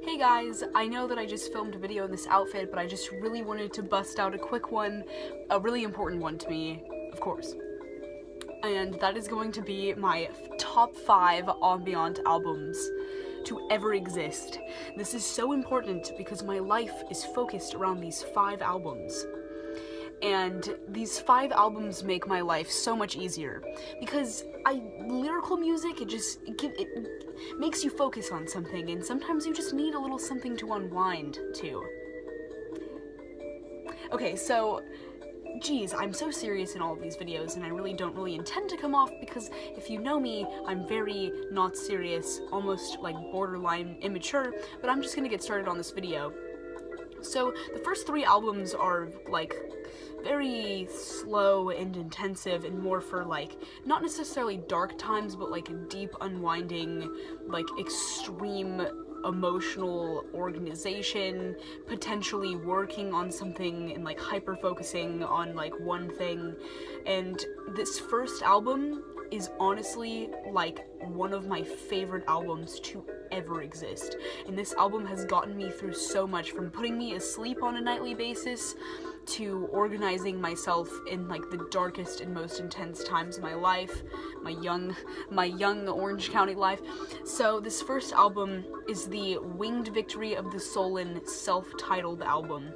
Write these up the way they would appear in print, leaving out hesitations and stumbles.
Hey guys, I know that I just filmed a video in this outfit, but I just really wanted to bust out a quick one, a really important one to me, of course. And that is going to be my top 5 ambient albums to ever exist. This is so important because my life is focused around these 5 albums. And these 5 albums make my life so much easier because lyrical music, it makes you focus on something, and sometimes you just need a little something to unwind to. Okay, so geez, I'm so serious in all of these videos, and I really don't intend to come off, because if you know me, I'm very not serious, almost like borderline immature, but I'm just gonna get started on this video. So the first 3 albums are like very slow and intensive, and more for like not necessarily dark times, but like a deep unwinding, like extreme emotional organization, potentially working on something and like hyper focusing on like one thing. And this first album is honestly like one of my favorite albums to ever exist. And this album has gotten me through so much, from putting me asleep on a nightly basis to organizing myself in like the darkest and most intense times of my life, my young Orange County life. So this first album is the Winged Victory of the Solen self-titled album.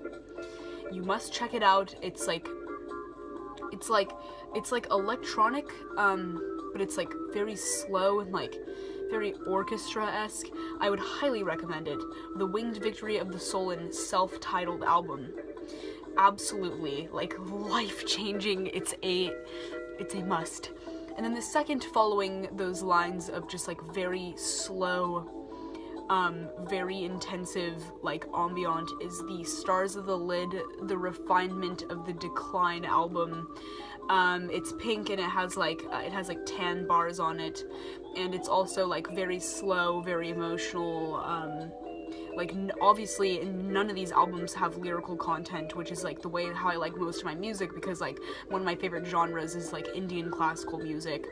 You must check it out. It's like electronic, but it's like very slow and like very orchestra-esque. I would highly recommend it. The Winged Victory of the Solen self-titled album. Absolutely, like, life-changing. It's a must. And then the second following those lines of just like very slow, very intensive, like, ambient is the Stars of the Lid, The Refinement of the Decline album. It's pink and it has like tan bars on it, and it's also like very slow, very emotional. Obviously none of these albums have lyrical content, which is like the way how I like most of my music, because like one of my favorite genres is like Indian classical music.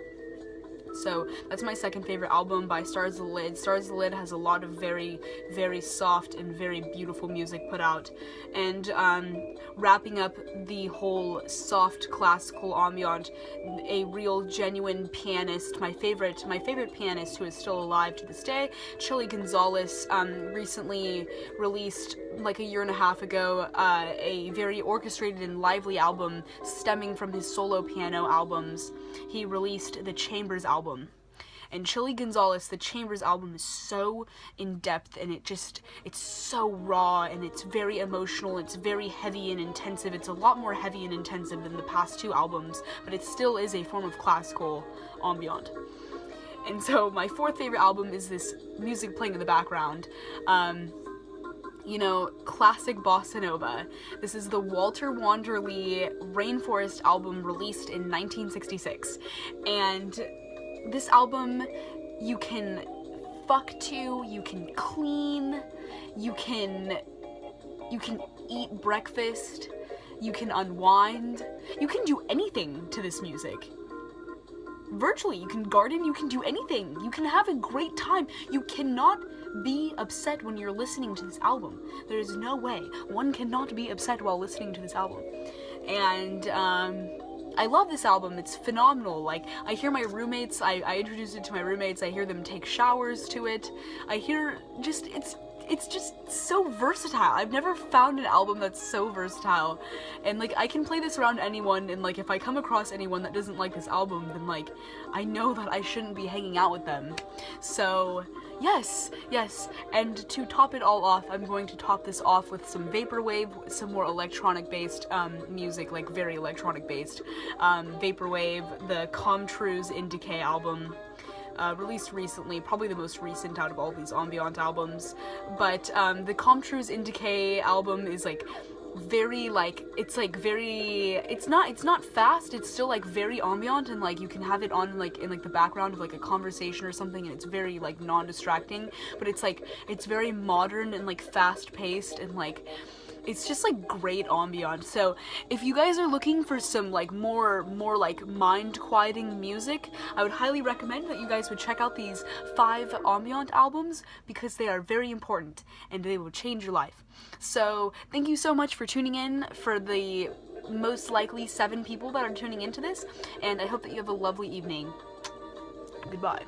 So that's my second favorite album by Stars of the Lid. Stars of the Lid has a lot of very, very soft and very beautiful music put out. And wrapping up the whole soft classical ambient, a real genuine pianist, my favorite pianist who is still alive to this day, Chili Gonzales, recently released, like a year and a half ago, a very orchestrated and lively album stemming from his solo piano albums. He released the Chambers album. And Chili Gonzales, the Chambers album, is so in-depth, and it's so raw, and it's very emotional, it's very heavy and intensive. It's a lot more heavy and intensive than the past 2 albums, but it still is a form of classical ambient. And so my 4th favorite album is this music playing in the background. Classic bossa nova. This is the Walter Wanderley Rainforest album, released in 1966. And this album, you can fuck to, you can clean, you can eat breakfast, you can unwind, you can do anything to this music. Virtually, you can garden, you can do anything. You can have a great time. You cannot be upset when you're listening to this album. There is no way. One cannot be upset while listening to this album. And, I love this album. It's phenomenal. Like, I hear my roommates, I introduced it to my roommates, I hear them take showers to it. I hear it's just so versatile. I've never found an album that's so versatile. And like, I can play this around anyone, and like, if I come across anyone that doesn't like this album, then like, I know that I shouldn't be hanging out with them. So yes, and to top it all off, I'm going to top this off with some Vaporwave, some more electronic-based music, like very electronic-based. Vaporwave, the Comtrue's In Decay album, released recently, probably the most recent out of all these ambient albums. But the Comtrue's In Decay album is like very like, it's not fast, it's still like very ambient, and like you can have it on like in like the background of like a conversation or something, and it's very like non-distracting, but it's very modern and like fast-paced, and like it's just like great ambient. So if you guys are looking for some like more like mind quieting music, I would highly recommend that you guys would check out these 5 ambient albums, because they are very important and they will change your life. So thank you so much for tuning in, for the most likely 7 people that are tuning into this, and I hope that you have a lovely evening. Goodbye.